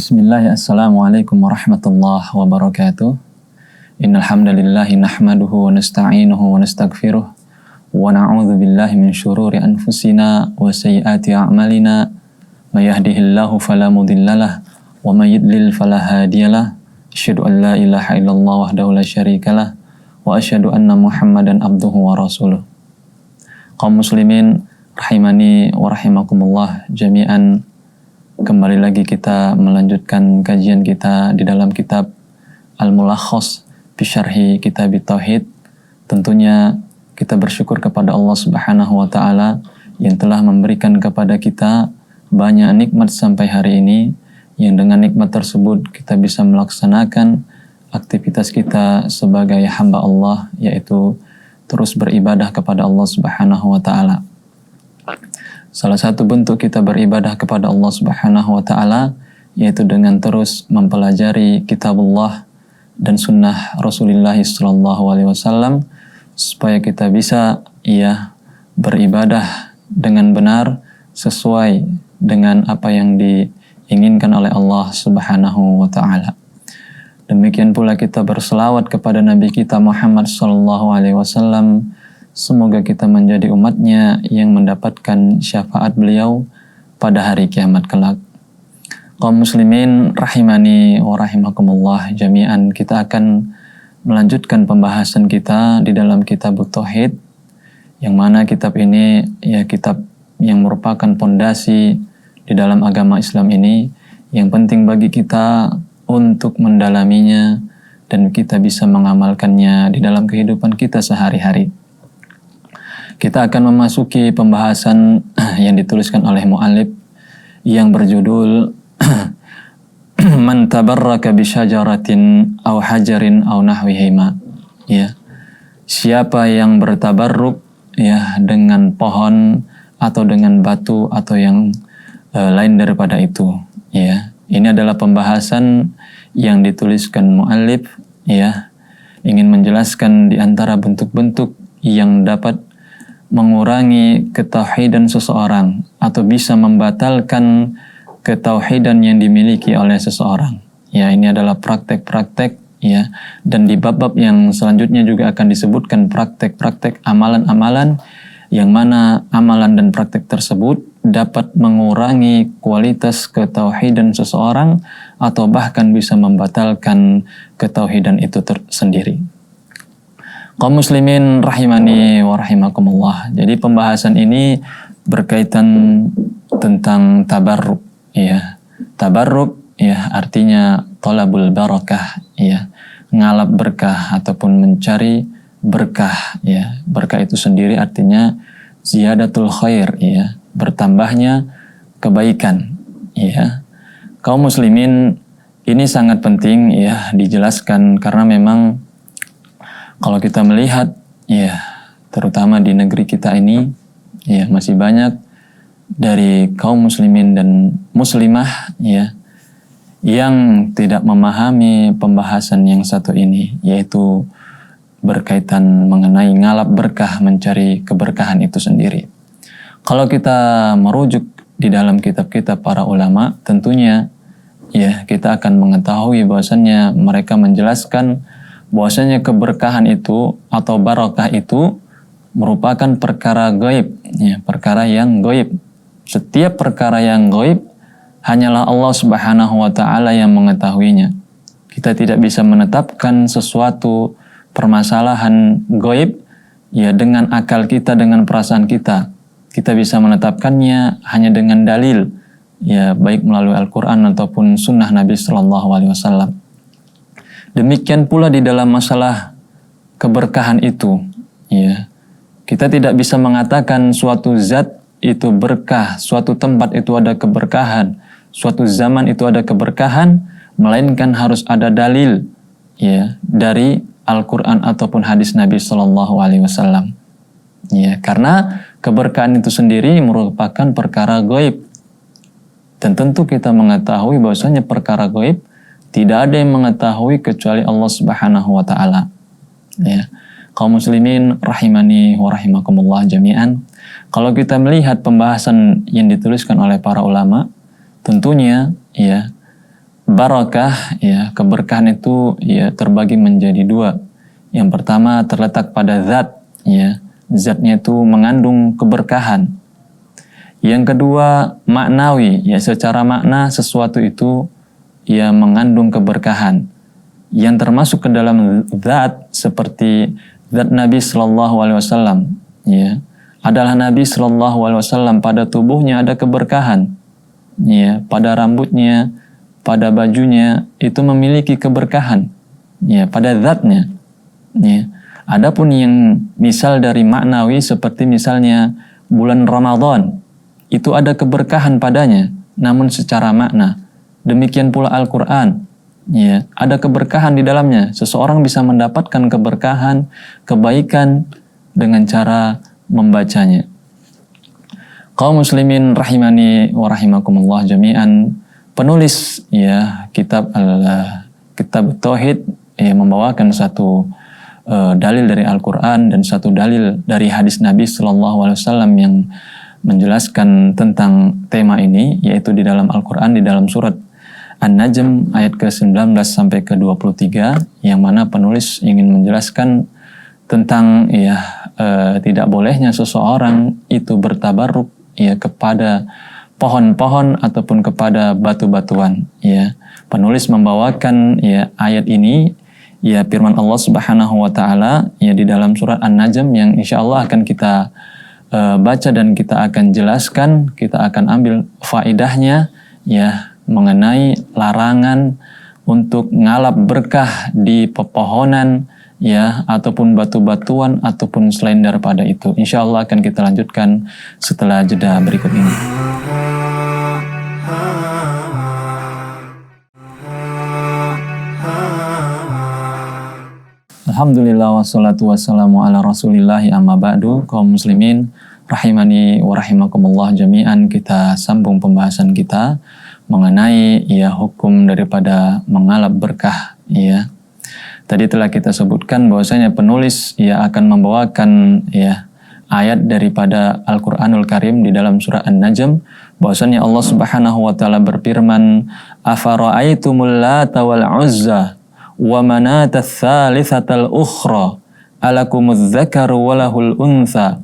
Bismillah, assalamualaikum warahmatullahi wabarakatuh. Innal hamdalillahi nahmaduhu wa nasta'inuhu wa nastaghfiruh wa na'udzu billahi min syururi anfusina wa sayyiati a'malina. May yahdihillahu fala mudhillalah wa may yudlil fala hadiyalah. Asyhadu an la ilaha illallah wahdahu la syarikalah wa asyhadu anna Muhammadan abduhu wa rasuluh. Kaum muslimin rahimani wa rahimakumullah jami'an, kembali lagi kita melanjutkan kajian kita di dalam kitab Al-Mulakhas fi Syarhi Kitab Tauhid. Tentunya kita bersyukur kepada Allah Subhanahu wa taala yang telah memberikan kepada kita banyak nikmat sampai hari ini, yang dengan nikmat tersebut kita bisa melaksanakan aktivitas kita sebagai hamba Allah, yaitu terus beribadah kepada Allah Subhanahu wa taala. Salah satu bentuk kita beribadah kepada Allah Subhanahu wa taala yaitu dengan terus mempelajari kitabullah dan sunnah Rasulullah sallallahu alaihi wasallam supaya kita bisa beribadah dengan benar sesuai dengan apa yang diinginkan oleh Allah Subhanahu wa taala. Demikian pula kita berselawat kepada Nabi kita Muhammad sallallahu alaihi wasallam. Semoga kita menjadi umatnya yang mendapatkan syafaat beliau pada hari kiamat kelak. Kaum muslimin rahimani wa rahimakumullah jami'an, kita akan melanjutkan pembahasan kita di dalam kitab Tauhid, yang mana kitab ini kitab yang merupakan pondasi di dalam agama Islam ini, yang penting bagi kita untuk mendalaminya dan kita bisa mengamalkannya di dalam kehidupan kita sehari-hari. Kita akan memasuki pembahasan yang dituliskan oleh mu'allif yang berjudul Man tabarraka bi syajaratin aw hajarin aw nahwihima. Siapa yang bertabarruk dengan pohon atau dengan batu atau yang lain daripada itu. Ini adalah pembahasan yang dituliskan mu'allif ingin menjelaskan di antara bentuk-bentuk yang dapat mengurangi ketauhidan seseorang atau bisa membatalkan ketauhidan yang dimiliki oleh seseorang. Ini adalah praktek-praktek dan di bab-bab yang selanjutnya juga akan disebutkan praktek-praktek amalan-amalan yang mana amalan dan praktek tersebut dapat mengurangi kualitas ketauhidan seseorang atau bahkan bisa membatalkan ketauhidan itu sendiri. Kaum muslimin rahimani wa rahimakumullah. Jadi pembahasan ini berkaitan tentang tabarruk. Tabarruk artinya talabul barakah, ngalap berkah ataupun mencari berkah. Berkah itu sendiri artinya ziyadatul khair, bertambahnya kebaikan. Kaum muslimin, ini sangat penting dijelaskan karena memang kalau kita melihat terutama di negeri kita ini masih banyak dari kaum muslimin dan muslimah yang tidak memahami pembahasan yang satu ini, yaitu berkaitan mengenai ngalap berkah, mencari keberkahan itu sendiri. Kalau kita merujuk di dalam kitab-kitab para ulama, tentunya kita akan mengetahui bahwasannya mereka menjelaskan bahwasanya keberkahan itu atau barakah itu merupakan perkara gaib, perkara yang gaib. Setiap perkara yang gaib hanyalah Allah Subhanahu wa taala yang mengetahuinya. Kita tidak bisa menetapkan sesuatu permasalahan gaib dengan akal kita, dengan perasaan kita. Kita bisa menetapkannya hanya dengan dalil, baik melalui Al-Qur'an ataupun sunnah Nabi sallallahu alaihi wasallam. Demikian pula di dalam masalah keberkahan itu, kita tidak bisa mengatakan suatu zat itu berkah, suatu tempat itu ada keberkahan, suatu zaman itu ada keberkahan, melainkan harus ada dalil dari Al-Quran ataupun hadis Nabi Sallallahu Alaihi Wasallam. Karena keberkahan itu sendiri merupakan perkara gaib, dan tentu kita mengetahui bahwasanya perkara gaib tidak ada yang mengetahui kecuali Allah Subhanahu wa taala. Kaum muslimin rahimani wa rahimakumullah jami'an. Kalau kita melihat pembahasan yang dituliskan oleh para ulama, tentunya barakah, ya, keberkahan itu ya terbagi menjadi dua. Yang pertama terletak pada zat, ya, zatnya itu mengandung keberkahan. Yang kedua maknawi, ya, secara makna sesuatu itu ya mengandung keberkahan. Yang termasuk ke dalam zat seperti zat Nabi Shallallahu Alaihi Wasallam, ya, adalah Nabi Shallallahu Alaihi Wasallam pada tubuhnya ada keberkahan, ya, pada rambutnya, pada bajunya itu memiliki keberkahan, ya, pada zatnya, ya. Adapun yang misal dari maknawi seperti misalnya bulan Ramadan itu ada keberkahan padanya, namun secara makna. Demikian pula Al-Quran, ya, ada keberkahan di dalamnya. Seseorang bisa mendapatkan keberkahan, kebaikan dengan cara membacanya. Kaum muslimin rahimani wa rahimakumullah jami'an, penulis, ya, kitab Tauhid, ya, membawakan satu dalil dari Al-Quran dan satu dalil dari hadis Nabi Sallallahu Alaihi Wasallam yang menjelaskan tentang tema ini, yaitu di dalam Al-Quran, di dalam surat An-Najm ayat ke-19 sampai ke-23, yang mana penulis ingin menjelaskan tentang, ya, tidak bolehnya seseorang itu bertabarruk, ya, kepada pohon-pohon ataupun kepada batu-batuan, ya. Penulis membawakan, ya, ayat ini, ya, firman Allah Subhanahu wa taala, ya, di dalam surat An-Najm yang insyaallah akan kita baca dan kita akan jelaskan, kita akan ambil faedahnya, ya, mengenai larangan untuk ngalap berkah di pepohonan, ya, ataupun batu-batuan ataupun selain daripada itu. Insyaallah akan kita lanjutkan setelah jeda berikut ini. Alhamdulillah wassalatu wassalamu ala rasulillahi amma ba'du. Kaum muslimin rahimani wa rahimakumullah jami'an, kita sambung pembahasan kita mengenai, ya, hukum daripada mengalap berkah, ya. Tadi telah kita sebutkan bahwasanya penulis, ya, akan membawakan, ya, ayat daripada Al-Qur'anul Karim di dalam surah An-Najm, bahwasanya Allah Subhanahu wa taala berfirman, "Afara'aitumul Lata wal Uzza wa manata tsalitsatal ukhra alakumudz dzakaru walahul untha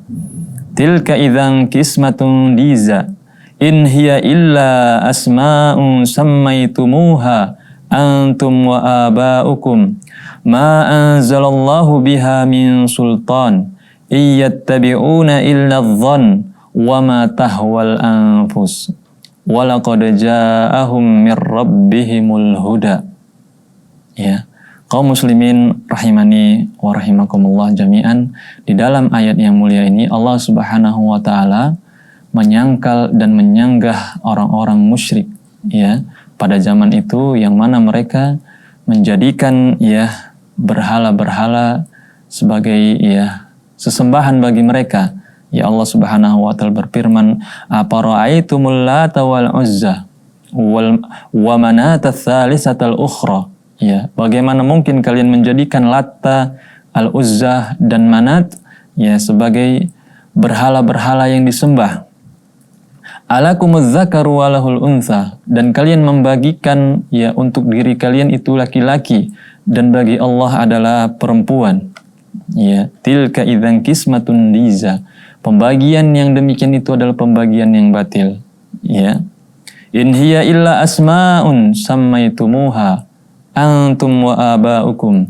tilka idzan qismatun diza in hiya illa asma'un sammaitumuha antum wa aba'ukum ma anzalallahu biha min sultan iyattabi'una illa adh-dhann wa ma tahwal anfus wa laqad ja'ahum mir rabbihimul huda." Ya, kaum muslimin rahimani wa rahimakumullah jami'an, di dalam ayat yang mulia ini Allah Subhanahu wa taala menyangkal dan menyanggah orang-orang musyrik, ya, pada zaman itu, yang mana mereka menjadikan, ya, berhala-berhala sebagai, ya, sesembahan bagi mereka. Ya, Allah Subhanahu wa taala berfirman, "Afara'aitumul Lata wal Uzza wa manata tsalitsatal ukhra." Ya, bagaimana mungkin kalian menjadikan Latta, Al-Uzzah dan Manat, ya, sebagai berhala-berhala yang disembah. Alakumudz dzakaru walahul untha, dan kalian membagikan, ya, untuk diri kalian itu laki-laki dan bagi Allah adalah perempuan. Ya, tilka idzan qismatun diza. Pembagian yang demikian itu adalah pembagian yang batil. Ya. In hiya illa asma'un sammaitumuha antum wa aba'ukum.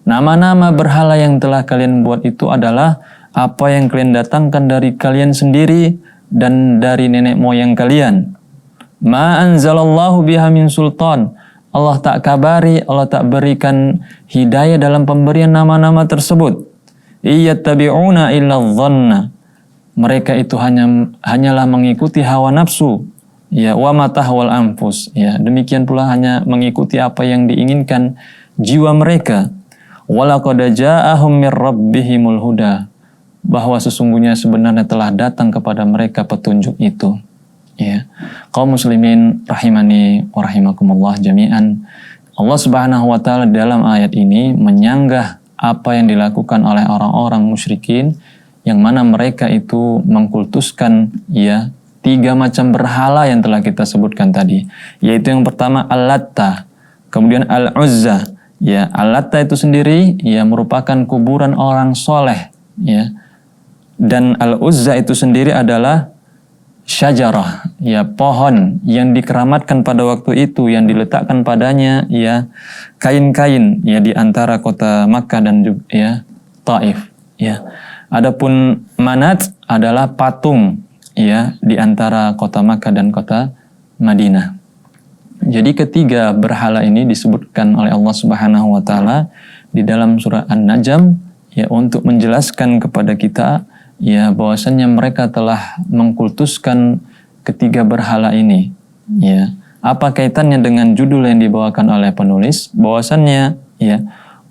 Nama-nama berhala yang telah kalian buat itu adalah apa yang kalian datangkan dari kalian sendiri dan dari nenek moyang kalian. Ma anzalallahu biha min sultan. Allah tak kabari, Allah tak berikan hidayah dalam pemberian nama-nama tersebut. Iyattabi'una illa dhanna. Mereka itu hanyalah mengikuti hawa nafsu. Ya, wa matahwal anfus. Ya, demikian pula hanya mengikuti apa yang diinginkan jiwa mereka. Walaqad ja'ahum mir rabbihimul huda. Bahwa sesungguhnya sebenarnya telah datang kepada mereka petunjuk itu. Ya. Kaum muslimin rahimani wa rahimakumullah jami'an. Allah Subhanahu wa taala dalam ayat ini menyanggah apa yang dilakukan oleh orang-orang musyrikin, yang mana mereka itu mengkultuskan, ya, 3 macam berhala yang telah kita sebutkan tadi, yaitu yang pertama Al-Latta, kemudian Al-Uzza. Ya, Al-Latta itu sendiri ya merupakan kuburan orang soleh, ya. Dan Al-Uzza itu sendiri adalah syajarah, ya, pohon yang dikeramatkan pada waktu itu, yang diletakkan padanya ya kain-kain ya di antara kota Makkah dan juga ya Taif, ya. Adapun Manat adalah patung ya di antara kota Makkah dan kota Madinah. Jadi ketiga berhala ini disebutkan oleh Allah Subhanahu wa taala di dalam surah An-Najm ya untuk menjelaskan kepada kita ya bahwasannya mereka telah mengkultuskan ketiga berhala ini. Ya, apa kaitannya dengan judul yang dibawakan oleh penulis? Bahwasannya ya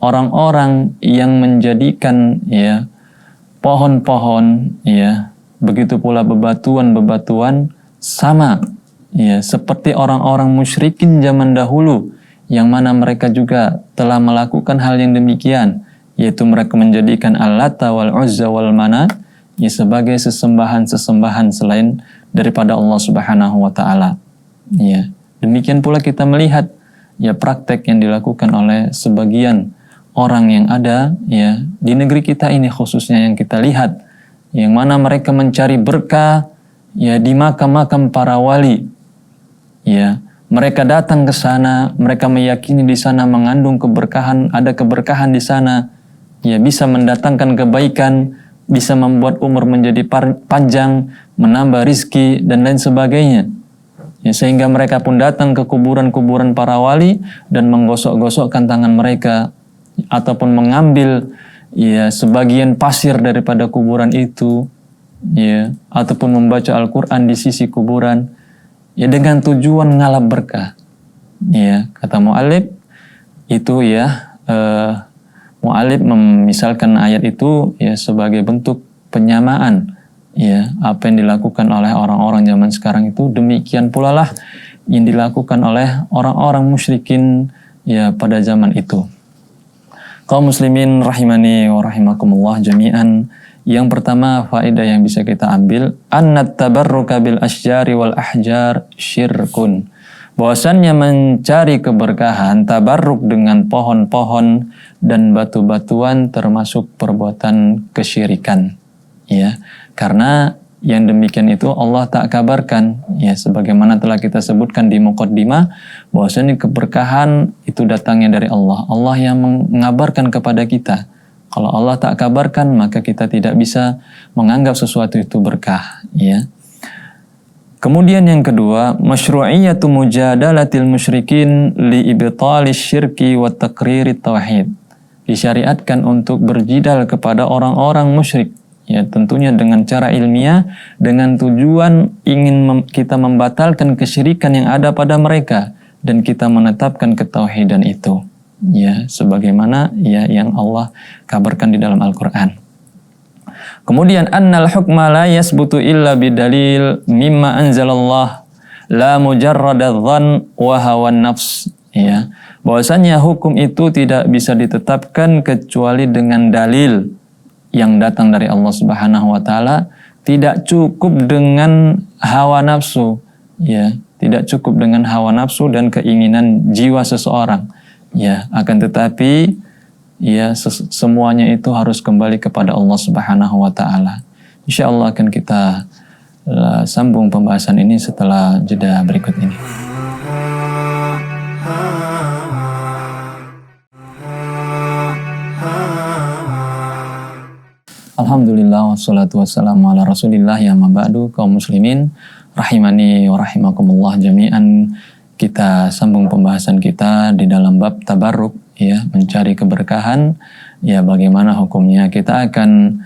orang-orang yang menjadikan ya pohon-pohon ya begitu pula bebatuan-bebatuan sama ya seperti orang-orang musyrikin zaman dahulu yang mana mereka juga telah melakukan hal yang demikian, yaitu mereka menjadikan Al-Latta wal Uzza wal Manat ya sebagai sesembahan-sesembahan selain daripada Allah Subhanahu wa taala. Ya, demikian pula kita melihat ya praktek yang dilakukan oleh sebagian orang yang ada ya di negeri kita ini, khususnya yang kita lihat, yang mana mereka mencari berkah ya di makam-makam para wali. Ya, mereka datang ke sana, mereka meyakini di sana mengandung keberkahan, ada keberkahan di sana, ya bisa mendatangkan kebaikan, bisa membuat umur menjadi panjang, menambah rizki dan lain sebagainya. Ya, sehingga mereka pun datang ke kuburan-kuburan para wali dan menggosok-gosokkan tangan mereka ataupun mengambil ya sebagian pasir daripada kuburan itu ya ataupun membaca Al-Qur'an di sisi kuburan ya dengan tujuan ngalap berkah. Ya, kata mu'allif itu ya mu'allif memisalkan ayat itu ya sebagai bentuk penyamaan ya apa yang dilakukan oleh orang-orang zaman sekarang itu demikian pula lah yang dilakukan oleh orang-orang musyrikin ya pada zaman itu. Kaum muslimin rahimani wa rahimakumullah jami'an. Yang pertama faedah yang bisa kita ambil, annat tabarruka bil asyjari wal ahjar syirkun. Bahwasannya mencari keberkahan, tabarruk dengan pohon-pohon dan batu-batuan termasuk perbuatan kesyirikan. Ya, karena yang demikian itu Allah tak kabarkan ya sebagaimana telah kita sebutkan di muqaddimah bahwasanya keberkahan itu datangnya dari Allah. Allah yang mengabarkan kepada kita. Kalau Allah tak kabarkan maka kita tidak bisa menganggap sesuatu itu berkah ya. Kemudian yang kedua, masyru'iyatu mujadalatil musyrikin li ibtalis syirki wa taqririt tauhid. Disyariatkan untuk berjidal kepada orang-orang musyrik. Ya, tentunya dengan cara ilmiah, dengan tujuan ingin kita membatalkan kesyirikan yang ada pada mereka dan kita menetapkan ketauhidan itu. Ya, sebagaimana ya yang Allah kabarkan di dalam Al-Qur'an. Kemudian annal hukma la yasbutu illa bidalil mimma anzalallah la mujarradadh-dhann wa hawan nafs. Ya, bahwasanya hukum itu tidak bisa ditetapkan kecuali dengan dalil yang datang dari Allah Subhanahu wa taala, tidak cukup dengan hawa nafsu, ya, tidak cukup dengan hawa nafsu dan keinginan jiwa seseorang. Ya, akan tetapi ya semuanya itu harus kembali kepada Allah Subhanahu wa taala. Insyaallah akan kita sambung pembahasan ini setelah jeda berikut ini. Alhamdulillah wassalatu wassalamu ala rasulillah ya maba'du. Kaum muslimin rahimani wa rahimakumullah jami'an. Kita sambung pembahasan kita di dalam bab tabarruk ya, mencari keberkahan ya, bagaimana hukumnya. Kita akan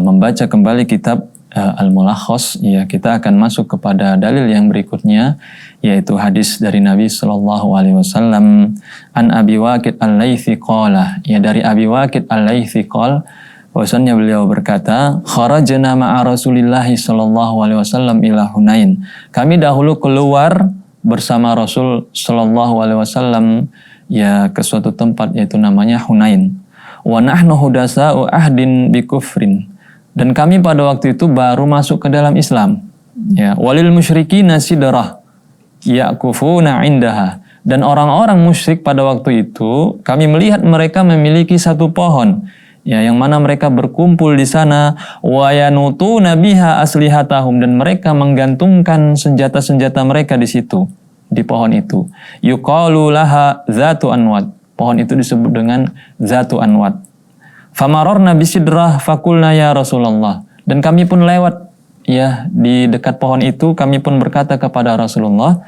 membaca kembali kitab Al-Mulakhas ya. Kita akan masuk kepada dalil yang berikutnya, yaitu hadis dari Nabi sallallahu alaihi wasallam an Abi Waqid Al-Laitsi qala, ya dari Abi Waqid Al-Laitsi qala, bahwasannya beliau berkata, kharajna ma'a Rasulillah sallallahu alaihi wasallam ila Hunain. Kami dahulu keluar bersama Rasul sallallahu alaihi wasallam ya ke suatu tempat yaitu namanya Hunain. Wa nahnu hudasa'u ahdin bi kufrin. Dan kami pada waktu itu baru masuk ke dalam Islam. Ya, walil musyrikina sidrah ya'kufuna indaha. Dan orang-orang musyrik pada waktu itu, kami melihat mereka memiliki satu pohon, ya, yang mana mereka berkumpul di sana, wa yanutuna biha aslihatahum, dan mereka menggantungkan senjata-senjata mereka di situ, di pohon itu. Yuqalu laha zatu anwad. Pohon itu disebut dengan zatu anwad. Famarorna bisidrah fakulna ya Rasulullah. Dan kami pun lewat, ya, di dekat pohon itu, kami pun berkata kepada Rasulullah,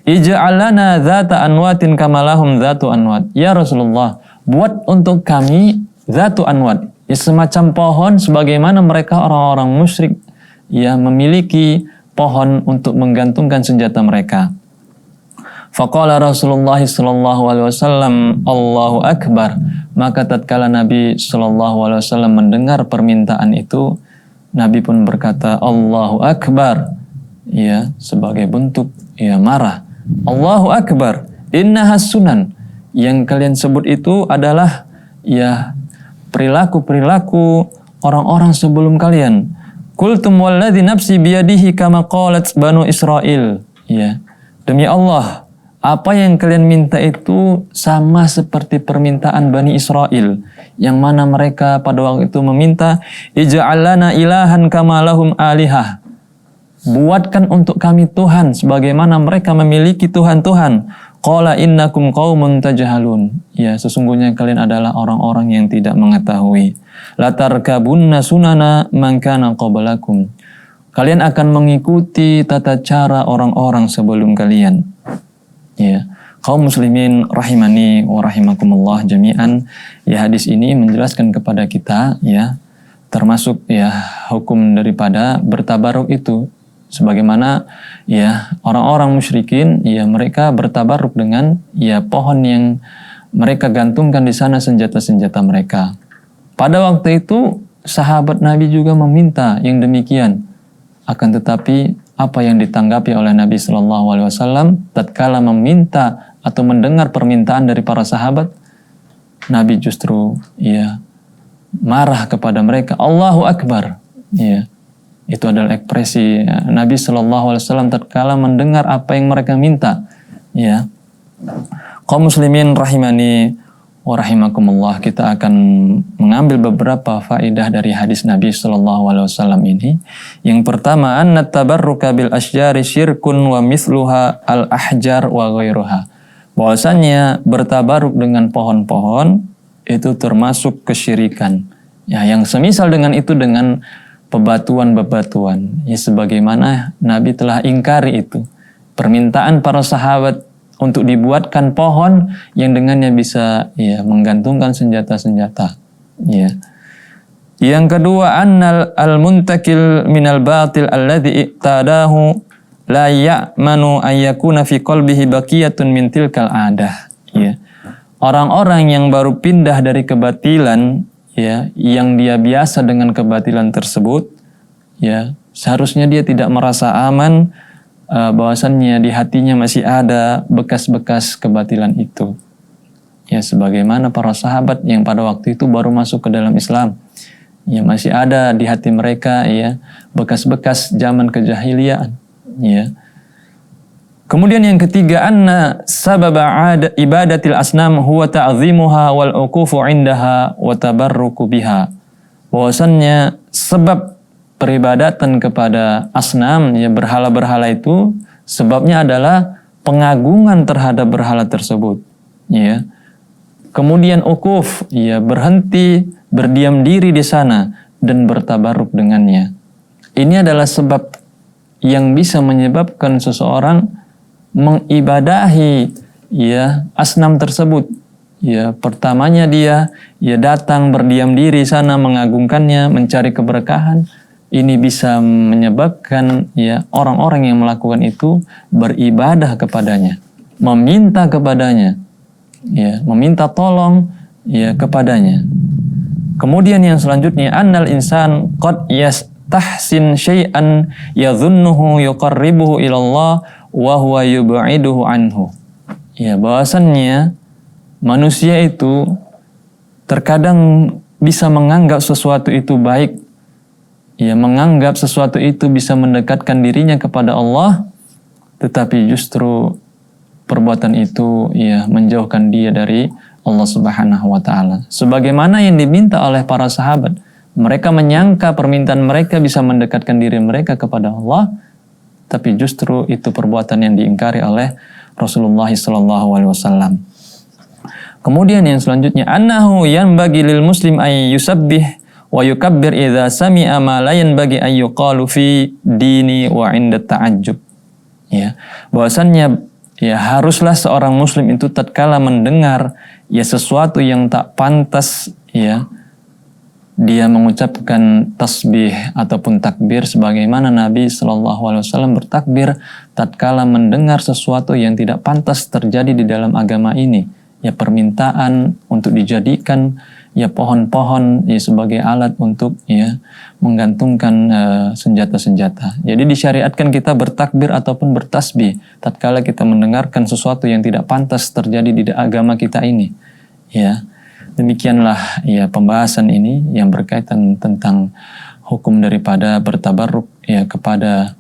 ij'al lana zata anwatin kamalahum zatu anwat. Ya Rasulullah, buat untuk kami zatu anwat, ya, semacam pohon sebagaimana mereka orang-orang musyrik, ya, memiliki pohon untuk menggantungkan senjata mereka. Faqala Rasulullah sallallahu alaihi wasallam, Allahu akbar. Maka tatkala Nabi sallallahu alaihi wasallam mendengar permintaan itu, Nabi pun berkata Allahu akbar, ya, sebagai bentuk, ya, marah. Allahu akbar, innahas sunan. Yang kalian sebut itu adalah, ya, perilaku-perilaku orang-orang sebelum kalian. Qultum walladzi nafsi biyadihi kama qalat banu Israil. Ya, demi Allah, apa yang kalian minta itu sama seperti permintaan Bani Israel, yang mana mereka pada waktu itu meminta ij'al lana ilahan kama lahum alihah. Buatkan untuk kami Tuhan sebagaimana mereka memiliki Tuhan-Tuhan. Qala innakum qaumun tajhalun. Ya, sesungguhnya kalian adalah orang-orang yang tidak mengetahui. Latarkabunna sunana man kana qablakum. Kalian akan mengikuti tata cara orang-orang sebelum kalian. Ya, kaum muslimin rahimani wa rahimakumullah jami'an. Ya, hadis ini menjelaskan kepada kita, ya, termasuk, ya, hukum daripada bertabaruk itu. Sebagaimana, ya, orang-orang musyrikin, ya, mereka bertabaruk dengan, ya, pohon yang mereka gantungkan di sana senjata-senjata mereka. Pada waktu itu sahabat Nabi juga meminta yang demikian. Akan tetapi apa yang ditanggapi oleh Nabi Shallallahu Alaihi Wasallam tatkala meminta atau mendengar permintaan dari para sahabat, Nabi justru, ya, marah kepada mereka. Allahu Akbar. Ya. Itu adalah ekspresi, ya, Nabi Shallallahu Alaihi Wasallam tatkala mendengar apa yang mereka minta. Ya, kaum muslimin rahimani wa rahimakumullah, kita akan mengambil beberapa faedah dari hadis Nabi Shallallahu Alaihi Wasallam ini. Yang pertama, anna tabarruka bil asjari syirkun wa mithluha al ahjar wa ghairuha. Bahwasannya bertabaruk dengan pohon-pohon itu termasuk kesyirikan. Ya, yang semisal dengan itu dengan bebatuan-bebatuan. Ya, sebagaimana Nabi telah ingkari itu. Permintaan para sahabat untuk dibuatkan pohon yang dengannya bisa, ya, menggantungkan senjata-senjata. Ya. Yang kedua, annal al-muntakil minal batil alladhi iqtadahu la ya'manu ayyakuna fi qalbihi baqiyatun min tilkal adah. Ya. Orang-orang yang baru pindah dari kebatilan, ya, yang dia biasa dengan kebatilan tersebut, ya, seharusnya dia tidak merasa aman bahwasannya di hatinya masih ada bekas-bekas kebatilan itu. Ya, sebagaimana para sahabat yang pada waktu itu baru masuk ke dalam Islam, ya, masih ada di hati mereka, ya, bekas-bekas zaman kejahiliaan. Ya. Kemudian yang ketiga, anna sababa ibadatil asnam huwa ta'zimuha wal uqufu indaha wa tabarruku biha. Bahwasannya sebab peribadatan kepada asnam, ya, berhala-berhala itu sebabnya adalah pengagungan terhadap berhala tersebut. Ya. Kemudian uquf, ya, berhenti, berdiam diri di sana dan bertabarruk dengannya. Ini adalah sebab yang bisa menyebabkan seseorang mengibadahi, ya, asnam tersebut. Ya, pertamanya dia, ya, datang berdiam diri sana mengagungkannya, mencari keberkahan. Ini bisa menyebabkan, ya, orang-orang yang melakukan itu beribadah kepadanya, meminta kepadanya, ya, meminta tolong, ya, kepadanya. Kemudian yang selanjutnya, annal insan qad yastahsin syai'an yadhunnuhu yuqarribuhu ilallah wa huwa yub'iduhu anhu. Ya, bahwasannya manusia itu terkadang bisa menganggap sesuatu itu baik, ya menganggap sesuatu itu bisa mendekatkan dirinya kepada Allah, tetapi justru perbuatan itu ya menjauhkan dia dari Allah Subhanahu wa taala. Sebagaimana yang diminta oleh para sahabat, mereka menyangka permintaan mereka bisa mendekatkan diri mereka kepada Allah, tapi justru itu perbuatan yang diingkari oleh Rasulullah SAW. Kemudian yang selanjutnya, annahu yanbaghi lil muslim ay yusabbih wa yukabbir idza sami'a ma la yanbaghi ay yuqalu fi dini wa 'inda ta'ajjub. Ya, bahwasannya ya haruslah seorang muslim itu tatkala mendengar ya sesuatu yang tak pantas, ya dia mengucapkan tasbih ataupun takbir sebagaimana Nabi SAW bertakbir tatkala mendengar sesuatu yang tidak pantas terjadi di dalam agama ini. Ya permintaan untuk dijadikan ya pohon-pohon ya sebagai alat untuk ya menggantungkan senjata-senjata. Jadi disyariatkan kita bertakbir ataupun bertasbih tatkala kita mendengarkan sesuatu yang tidak pantas terjadi di agama kita ini. Ya. Demikianlah ya pembahasan ini yang berkaitan tentang hukum daripada bertabarruk ya kepada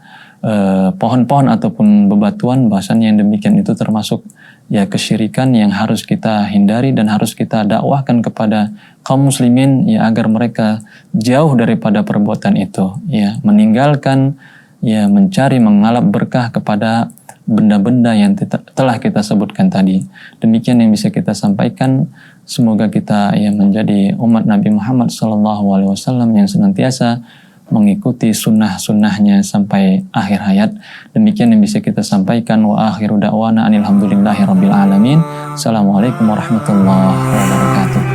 pohon-pohon ataupun bebatuan. Bahasanya yang demikian itu termasuk ya kesyirikan yang harus kita hindari dan harus kita dakwahkan kepada kaum muslimin ya agar mereka jauh daripada perbuatan itu, ya meninggalkan ya mencari mengalap berkah kepada benda-benda yang telah kita sebutkan tadi. Demikian yang bisa kita sampaikan. Semoga kita ya menjadi umat Nabi Muhammad SAW yang senantiasa mengikuti sunnah-sunnahnya sampai akhir hayat. Demikian yang bisa kita sampaikan. Wa akhiru da'wana anil hamdulillahi rabbil alamin. Assalamualaikum warahmatullahi wabarakatuh.